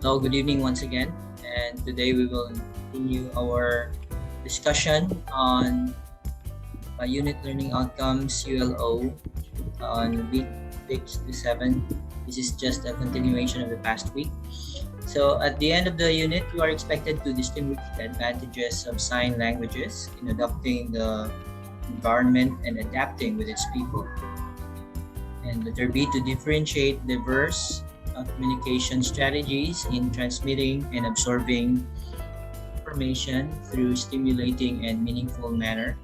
So good evening once again, and today we will continue our discussion on unit learning outcomes ULO on week 6 to 7. This is just a continuation of the past week. So at the end of the unit, you are expected to distinguish the advantages of sign languages in adopting the environment and adapting with its people. And letter B, to differentiate diverse communication strategies in transmitting and absorbing information through stimulating and meaningful manner,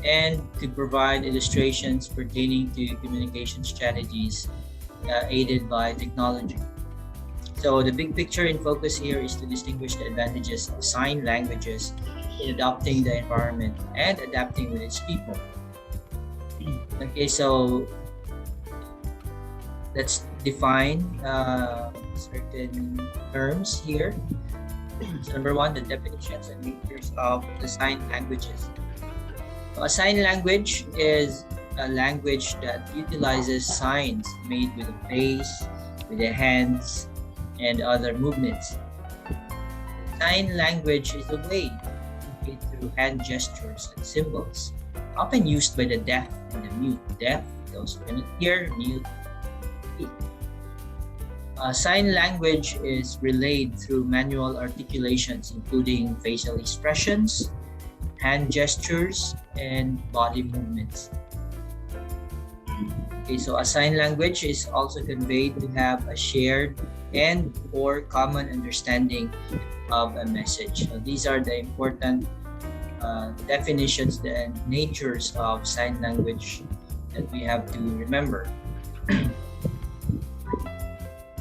and to provide illustrations pertaining to communication strategies aided by technology. So the big picture in focus here is to distinguish the advantages of sign languages in adopting the environment and adapting with its people. Okay, so let's define certain terms here. So number one, the definitions and features of the sign languages. A sign language is a language that utilizes signs made with the face, with the hands, and other movements. Sign language is a way to communicate through hand gestures and symbols, often used by the deaf and the mute. Deaf, those who cannot hear; mute, speak. Sign language is relayed through manual articulations, including facial expressions, hand gestures, and body movements. Okay, so a sign language is also conveyed to have a shared and or common understanding of a message. So these are the important definitions and natures of sign language that we have to remember.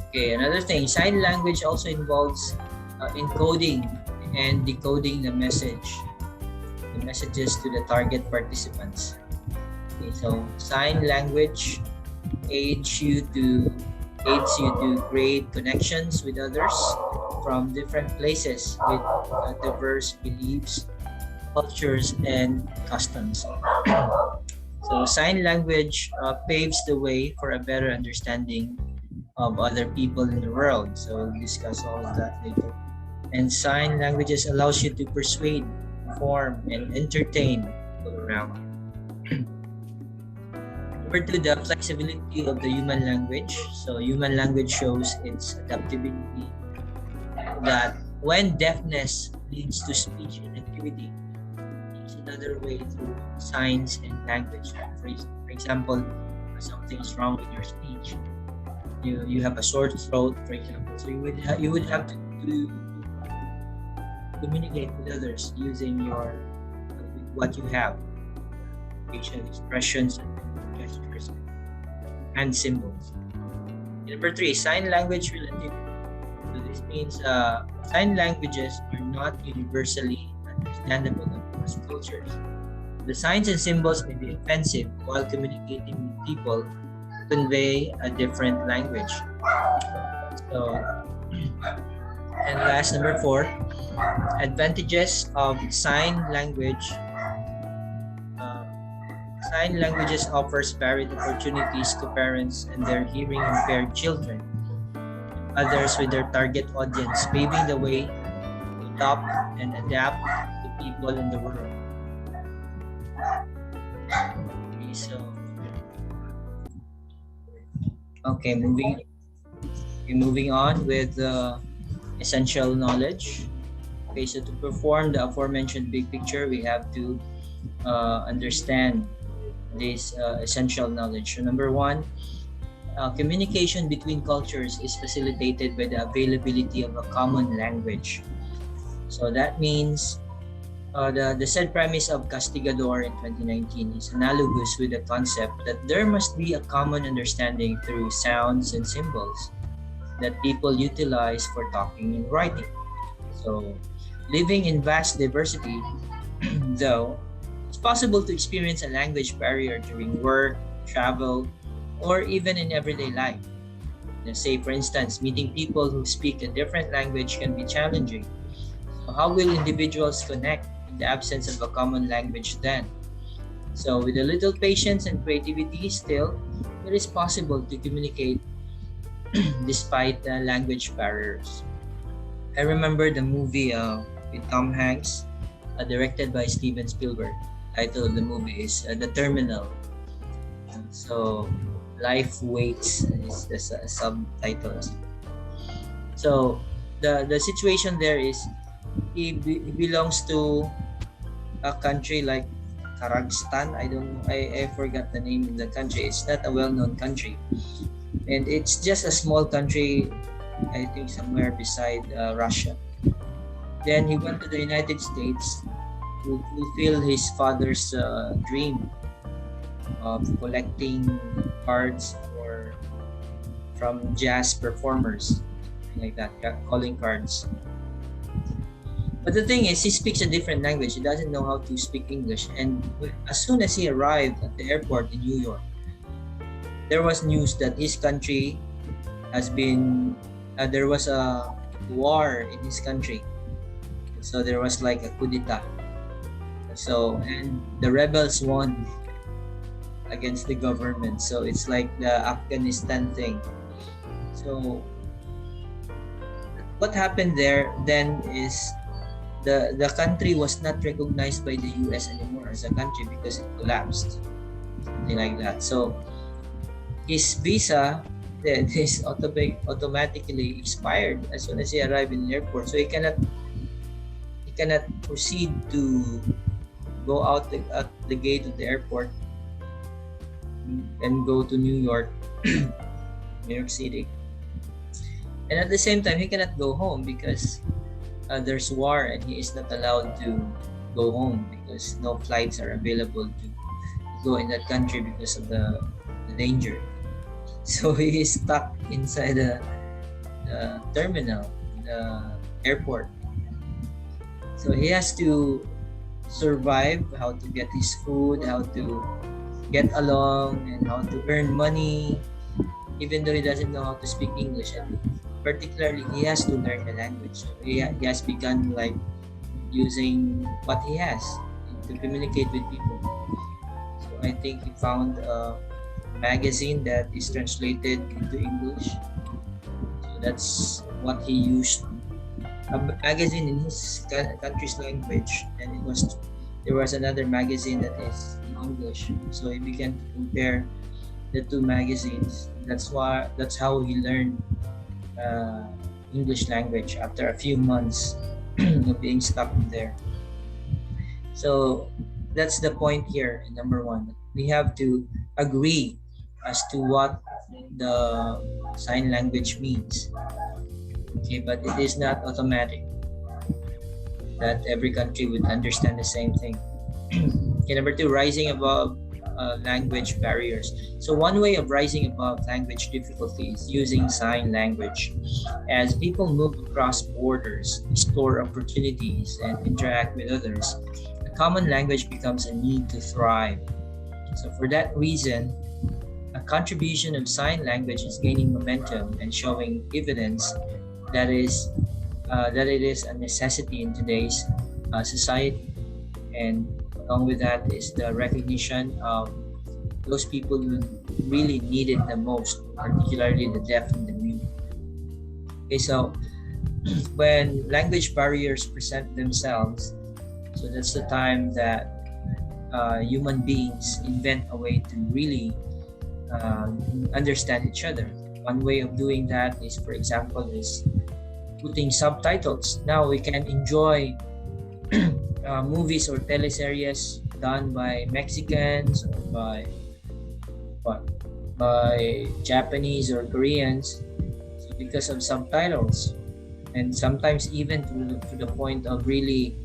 Okay, another thing, sign language also involves encoding and decoding the messages to the target participants. Okay, so sign language aids you to create connections with others from different places with diverse beliefs, cultures, and customs. So sign language paves the way for a better understanding of other people in the world. So we'll discuss all of that later. And sign languages allows you to persuade, inform, and entertain people around. Number two, the flexibility of the human language. So human language shows its adaptability that when deafness leads to speech inactivity, it's another way through signs and language. For example, something is wrong with your speech. You have a sore throat, for example. So you would have to communicate with others using what you have, facial expressions, gestures, and symbols. Number three, sign language relativity. So this means sign languages are not universally understandable across cultures. The signs and symbols may be offensive while communicating with people who convey a different language. So, and last, number four, advantages of sign language. Sign languages offers varied opportunities to parents and their hearing impaired children, others with their target audience, paving the way to adopt and adapt to people in the world. Okay, moving on with essential knowledge. Okay, so to perform the aforementioned big picture, we have to understand this essential knowledge. So number one, communication between cultures is facilitated by the availability of a common language. So that means the said premise of Castigador in 2019 is analogous with the concept that there must be a common understanding through sounds and symbols that people utilize for talking and writing. So living in vast diversity, though, it's possible to experience a language barrier during work, travel, or even in everyday life. Let's say, for instance, meeting people who speak a different language can be challenging. So how will individuals connect in the absence of a common language then? So with a little patience and creativity, still, it is possible to communicate despite language barriers. I remember the movie with Tom Hanks, directed by Steven Spielberg. Title of the movie is The Terminal. So, Life Waits is the subtitles. So, the situation there is he belongs to a country like Kazakhstan. I forgot the name of the country. It's not a well-known country, and it's just a small country. I think somewhere beside Russia. Then he went to the United States to fulfill his father's dream of collecting cards from jazz performers, like that, calling cards. But the thing is, he speaks a different language. He doesn't know how to speak English. And as soon as he arrived at the airport in New York, there was news that his country has been, there was a war in his country. So there was like a coup d'etat. So, and the rebels won against the government. So it's like the Afghanistan thing. So what happened there then is the country was not recognized by the US anymore as a country because it collapsed, something like that. So his visa then is automatically expired as soon as he arrived in the airport. So he cannot proceed to go out at the gate of the airport and go to New York, New York City. And at the same time, he cannot go home because there's war and he is not allowed to go home because no flights are available to go in that country because of the danger. So he is stuck inside the terminal, the airport. So he has to survive, how to get his food, how to get along, and how to earn money, even though he doesn't know how to speak English. And particularly, he has to learn the language. So he has begun like using what he has to communicate with people. So I think he found a magazine that is translated into English. So that's what he used. A magazine in his country's language, and there was another magazine that is in English. So he began to compare the two magazines. That's how he learned English language after a few months of being stuck there. So that's the point here. Number one, we have to agree as to what the sign language means. Okay, but it is not automatic that every country would understand the same thing. Okay, number two, rising above language barriers. So one way of rising above language difficulty is using sign language. As people move across borders, explore opportunities, and interact with others, a common language becomes a need to thrive. So for that reason, a contribution of sign language is gaining momentum and showing evidence that it is a necessity in today's society. And along with that is the recognition of those people who really need it the most, particularly the deaf and the mute. Okay, so when language barriers present themselves, so that's the time that human beings invent a way to really understand each other. One way of doing that is, for example, is putting subtitles. Now we can enjoy movies or teleseries done by Mexicans or by Japanese or Koreans, so because of subtitles, and sometimes even to the point of really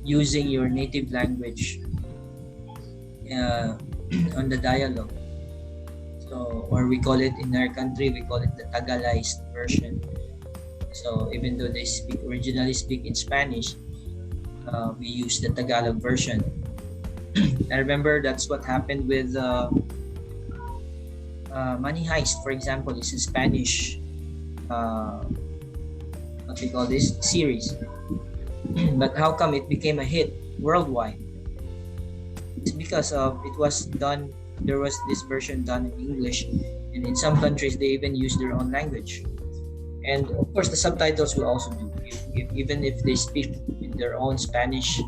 using your native language on the dialogue. So, or we call it in our country, we call it the Tagalized version. So even though they originally speak in Spanish, we use the Tagalog version. I remember that's what happened with Money Heist, for example, is a Spanish what we call this series. But how come it became a hit worldwide? It's because of it was done. There was this version done in English, And in some countries, they even use their own language. And of course, the subtitles will also do. Even if they speak in their own Spanish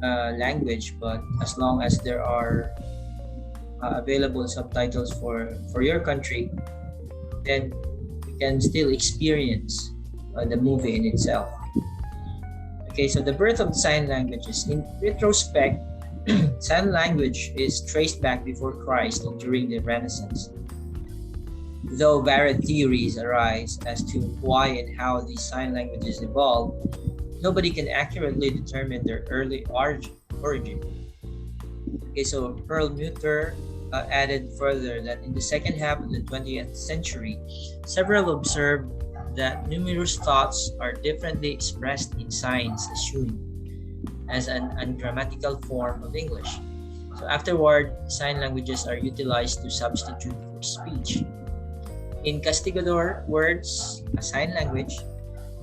language, but as long as there are available subtitles for your country, then you can still experience the movie in itself. Okay, so the birth of sign languages. In retrospect, sign language is traced back before Christ and during the Renaissance. Though varied theories arise as to why and how these sign languages evolved, nobody can accurately determine their early origin. Okay, so Perlmutter added further that in the second half of the 20th century, several observed that numerous thoughts are differently expressed in signs assumed as an ungrammatical form of English. So afterward, sign languages are utilized to substitute for speech. In Castigador words, a sign language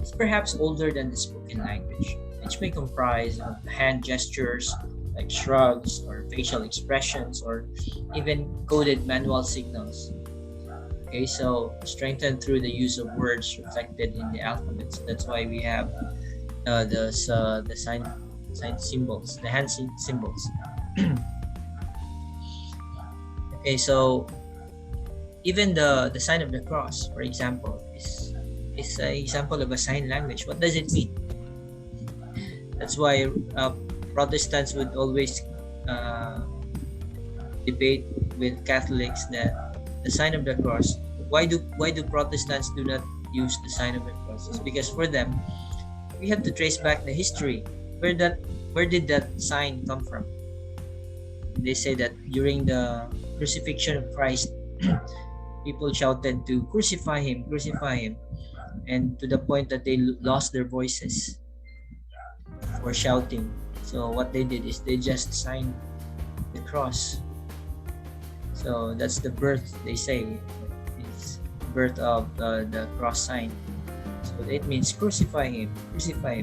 is perhaps older than the spoken language, which may comprise of hand gestures like shrugs or facial expressions or even coded manual signals. Okay, so strengthened through the use of words reflected in the alphabet. So that's why we have the sign symbols, the hand symbols. Okay, so even the sign of the cross, for example, is an example of a sign language. What does it mean? That's why Protestants would always debate with Catholics that the sign of the cross. Why do Protestants do not use the sign of the cross? It's because for them, we have to trace back the history. Where did that sign come from? They say that during the crucifixion of Christ, people shouted to crucify him, and to the point that they lost their voices for shouting. So what they did is they just signed the cross. So that's the birth, they say. It's birth of the cross sign. So it means crucify him.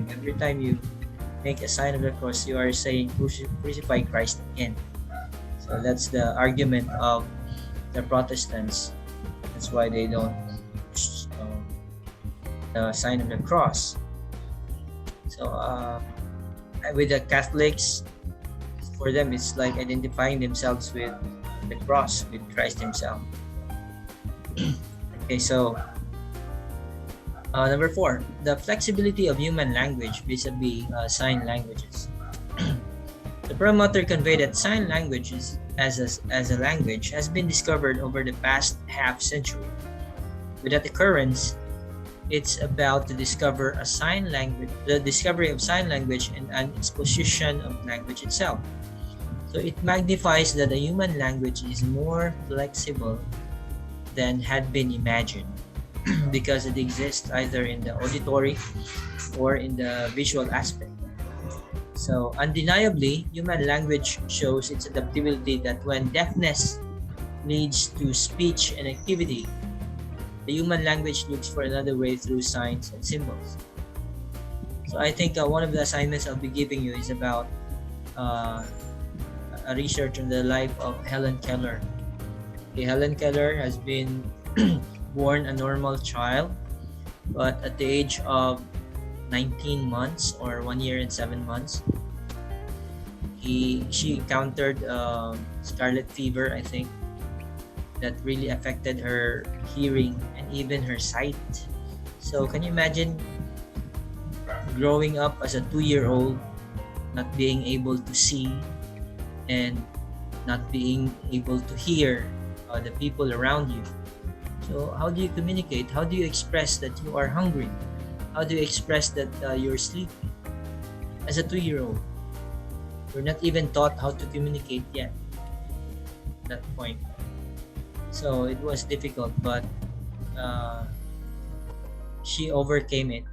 Every time you make a sign of the cross, you are saying crucify Christ again. So that's the argument of the Protestants. That's why they don't use the sign of the cross. So with the Catholics, for them it's like identifying themselves with the cross, with Christ himself. Okay, so number 4, the flexibility of human language vis-a-vis sign languages. The Perlmutter conveyed that sign languages as a language has been discovered over the past half century. With that occurrence, it's about to discover a sign language, the discovery of sign language and an exposition of language itself. So it magnifies that the human language is more flexible than had been imagined because it exists either in the auditory or in the visual aspect. So undeniably, human language shows its adaptability that when deafness leads to speech and activity, the human language looks for another way through signs and symbols. So I think one of the assignments I'll be giving you is about a research on the life of Helen Keller. Okay, Helen Keller has been born a normal child, but at the age of 19 months or 1 year and 7 months, she encountered scarlet fever, I think, that really affected her hearing and even her sight. So can you imagine growing up as a 2-year-old, not being able to see and not being able to hear the people around you? So how do you communicate? How do you express that you are hungry? How do you express that you're sleepy? As a 2-year-old, we're not even taught how to communicate yet at that point. So it was difficult, but she overcame it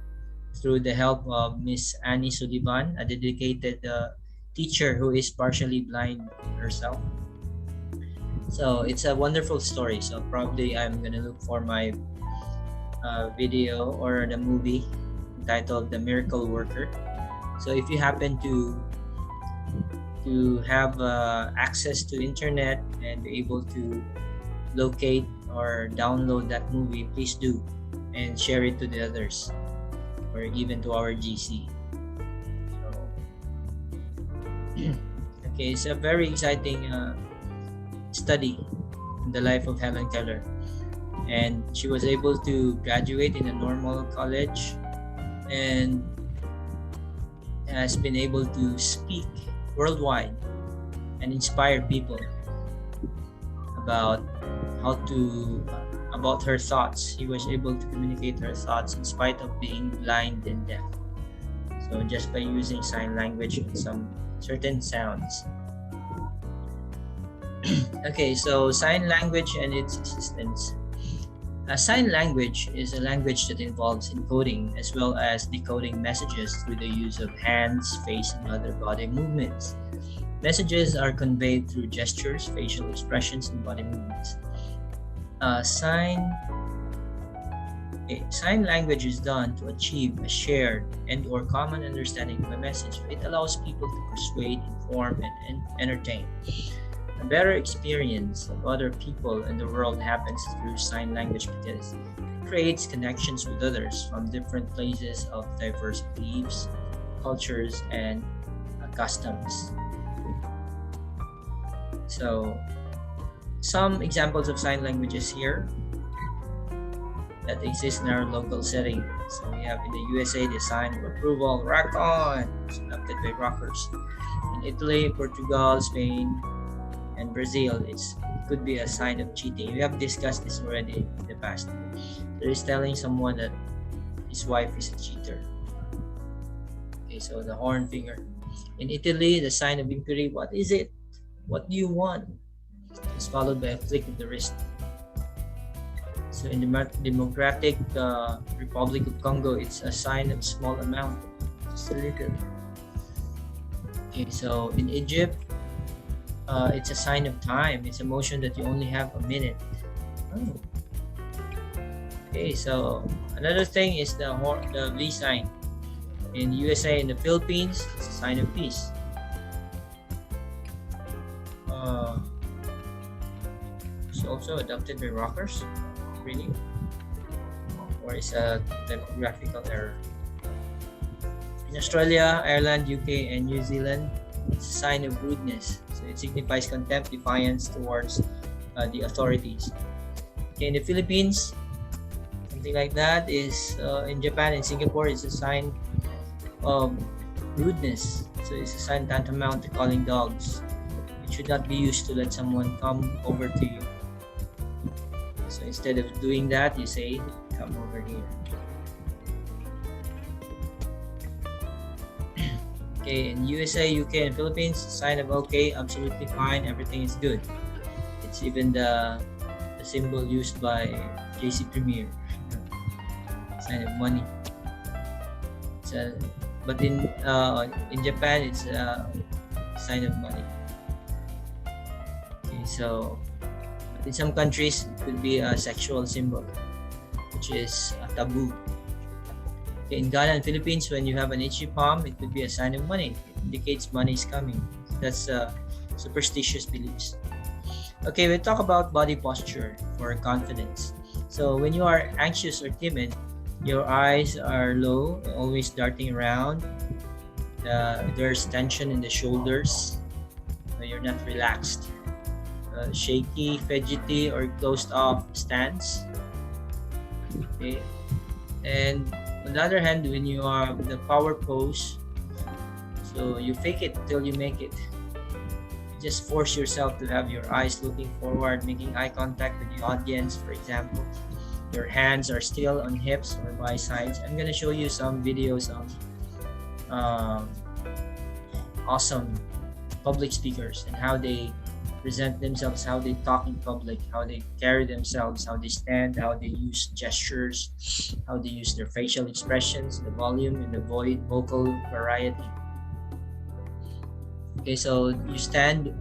through the help of Miss Annie Sullivan, a dedicated teacher who is partially blind herself. So it's a wonderful story. So probably I'm gonna look for my video or the movie entitled The Miracle Worker. So if you happen to have access to internet and be able to locate or download that movie, please do, and share it to the others, or even to our GC. So, okay, it's a very exciting study in the life of Helen Keller, and she was able to graduate in a normal college and has been able to speak worldwide and inspire people about how to about her thoughts. She was able to communicate her thoughts in spite of being blind and deaf, so just by using sign language and some certain sounds. Okay, so sign language and its assistance. Sign language is a language that involves encoding as well as decoding messages through the use of hands, face, and other body movements. Messages are conveyed through gestures, facial expressions, and body movements. Sign language is done to achieve a shared and or common understanding of a message. It allows people to persuade, inform, and entertain. A better experience of other people in the world happens through sign language because it creates connections with others from different places of diverse beliefs, cultures, and customs. So, some examples of sign languages here that exist in our local setting. So we have in the USA the sign of approval, rock on, it's adopted by rockers. In Italy, Portugal, Spain, and Brazil, it could be a sign of cheating. We have discussed this already in the past. There is telling someone that his wife is a cheater. Okay, so the horn finger. In Italy, the sign of inquiry, what is it? What do you want? It's followed by a flick of the wrist. So in the Democratic Republic of Congo, it's a sign of small amount, just a little. Okay, so in Egypt, it's a sign of time. It's a motion that you only have a minute. Oh. Okay, so another thing is the V sign. In USA and the Philippines, it's a sign of peace. It's also adopted by rockers, really, or is a typographical error. In Australia, Ireland, UK, and New Zealand, it's a sign of rudeness. So it signifies contempt, defiance towards the authorities. Okay, in the Philippines, something like that is in Japan and Singapore, it's a sign of rudeness. So it's a sign tantamount to calling dogs. It should not be used to let someone come over to you. So instead of doing that, you say, come over here. Okay, in USA, UK, and Philippines, sign of okay, absolutely fine, everything is good. It's even the symbol used by JC Premier, sign of money. But in Japan, it's a sign of money. Okay, so in some countries, it could be a sexual symbol, which is a taboo. In Ghana and Philippines, when you have an itchy palm, it could be a sign of money. It indicates money is coming. That's superstitious beliefs. Okay, we'll talk about body posture for confidence. So when you are anxious or timid, your eyes are low, always darting around. There's tension in the shoulders. You're not relaxed. Shaky, fidgety, or closed off stance. Okay, and on the other hand, when you are in the power pose, so you fake it till you make it. Just force yourself to have your eyes looking forward, making eye contact with the audience. For example, your hands are still on hips or by sides. I'm gonna show you some videos of awesome public speakers and how they present themselves, how they talk in public, how they carry themselves, how they stand, how they use gestures, how they use their facial expressions, the volume and the vocal variety. Okay, so you stand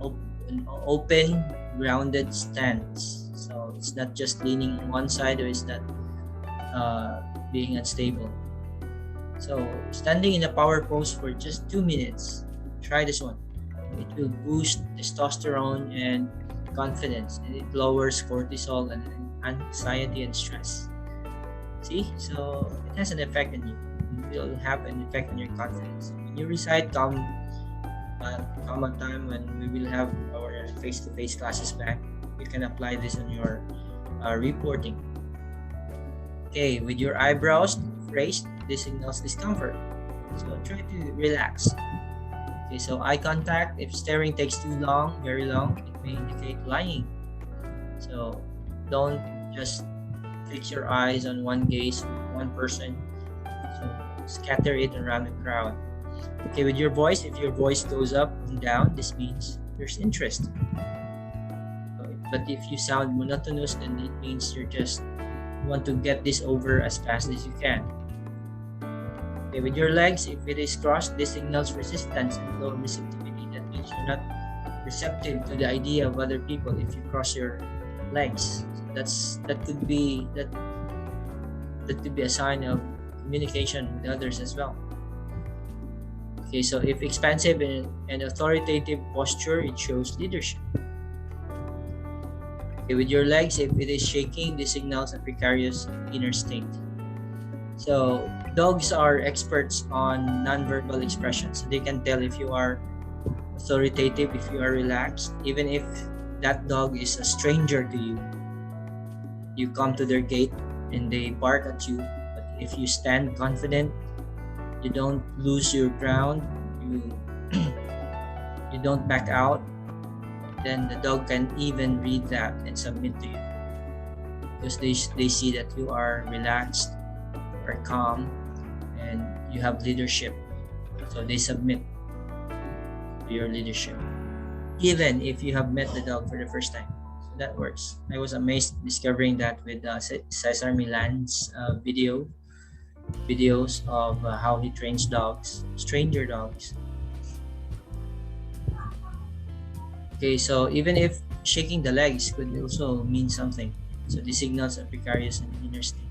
an open, grounded stance. So it's not just leaning on one side, or it's not being unstable. So standing in a power pose for just 2 minutes. Try this one. It will boost testosterone and confidence, and it lowers cortisol and anxiety, and stress. See, so it has an effect on you. It will have an effect on your confidence. When you recite, come a time when we will have our face-to-face classes back. You can apply this on your reporting. Okay, with your eyebrows raised, this signals discomfort. So try to relax. Okay, so eye contact, if staring takes too long, very long, it may indicate lying. So don't just fix your eyes on one gaze, one person. So scatter it around the crowd. Okay, with your voice, if your voice goes up and down, this means there's interest. But if you sound monotonous, then it means you want to get this over as fast as you can. Okay, with your legs, if it is crossed, this signals resistance and low receptivity. That means you're not receptive to the idea of other people if you cross your legs. So that could be a sign of communication with others as well. Okay, so if expansive and authoritative posture, it shows leadership. Okay, with your legs, if it is shaking, this signals a precarious inner state. So dogs are experts on nonverbal expressions. So they can tell if you are authoritative, if you are relaxed, even if that dog is a stranger to you. You come to their gate and they bark at you, but if you stand confident, you don't lose your ground, you don't back out, then the dog can even read that and submit to you, because they see that you are relaxed, are calm, and you have leadership, so they submit to your leadership, even if you have met the dog for the first time. So that works. I was amazed discovering that with Cesar Milan's videos of how he trains dogs, stranger dogs. Okay, so even if shaking the legs could also mean something. So this signals a precarious and inner state.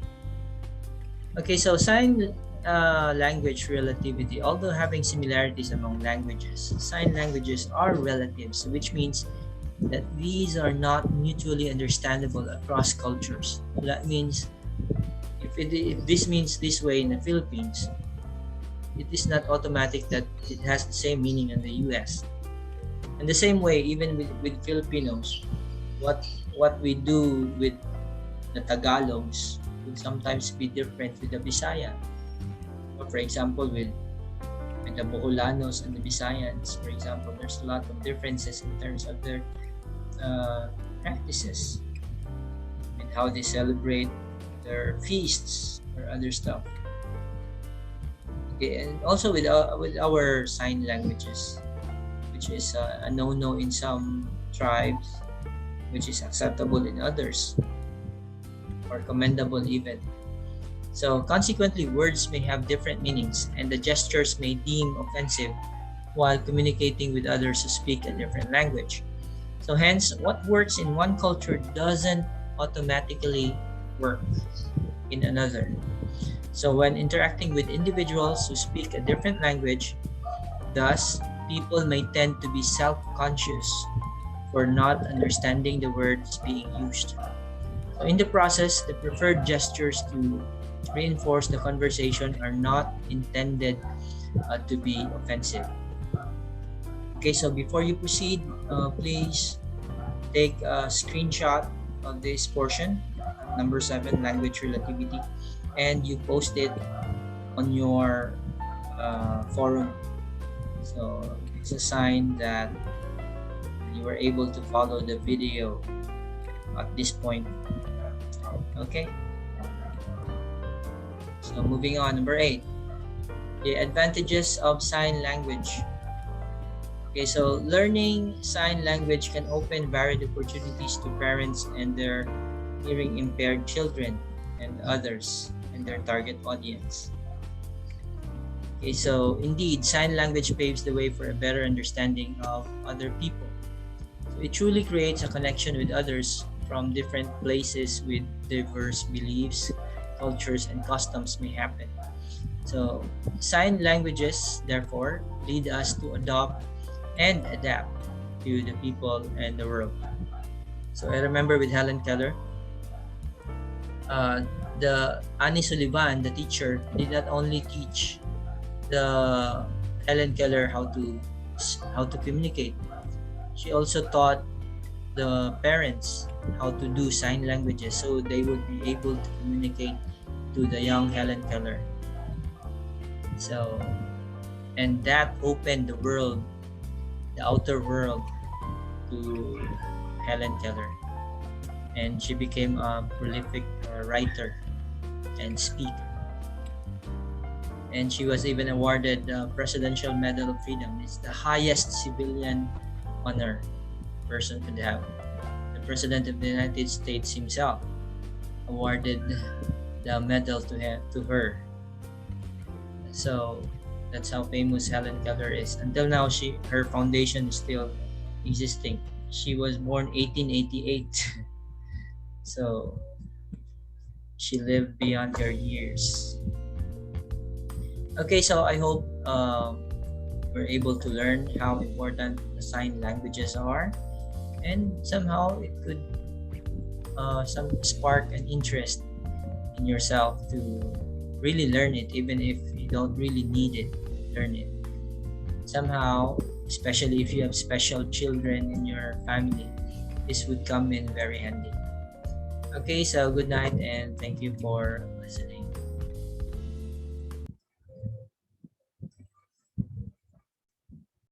Okay, so sign language relativity. Although having similarities among languages, sign languages are relatives, which means that these are not mutually understandable across cultures. So that means if this means this way in the Philippines, it is not automatic that it has the same meaning in the US. And the same way, even with Filipinos, what we do with the Tagalogs would sometimes be different with the Bisaya. For example, with the Boholanos and the Bisayans, for example, there's a lot of differences in terms of their practices and how they celebrate their feasts or other stuff. Okay, and also with our sign languages, which is a no-no in some tribes, which is acceptable in others, or commendable even. So consequently, words may have different meanings, and the gestures may deem offensive while communicating with others who speak a different language. So hence, what works in one culture doesn't automatically work in another. So when interacting with individuals who speak a different language, thus, people may tend to be self-conscious for not understanding the words being used. So in the process, the preferred gestures to reinforce the conversation are not intended to be offensive. Okay, so before you proceed, please take a screenshot of this portion, number 7, language relativity, and you post it on your forum. So it's a sign that you were able to follow the video at this point. Okay. So moving on, number 8, the advantages of sign language. Okay, so learning sign language can open varied opportunities to parents and their hearing impaired children and others and their target audience. Okay, so indeed, sign language paves the way for a better understanding of other people. So it truly creates a connection with others from different places with diverse beliefs, cultures, and customs may happen. So sign languages, therefore, lead us to adopt and adapt to the people and the world. So I remember with Helen Keller, uh, the Annie Sullivan, the teacher, did not only teach the Helen Keller how to communicate. She also taught the parents how to do sign languages so they would be able to communicate to the young Helen Keller. So, and that opened the world, the outer world, to Helen Keller. And she became a prolific writer and speaker. And she was even awarded the Presidential Medal of Freedom. It's the highest civilian honor a person could have. The President of the United States himself awarded the medal to her. So that's how famous Helen Keller is. Until now, her foundation is still existing. She was born 1888, so she lived beyond her years. Okay, so I hope we're able to learn how important the sign languages are, and somehow it could spark an interest in yourself to really learn it, even if you don't really need it. Learn it somehow, especially if you have special children in your family. This would come in very handy. Okay, so good night and thank you for listening.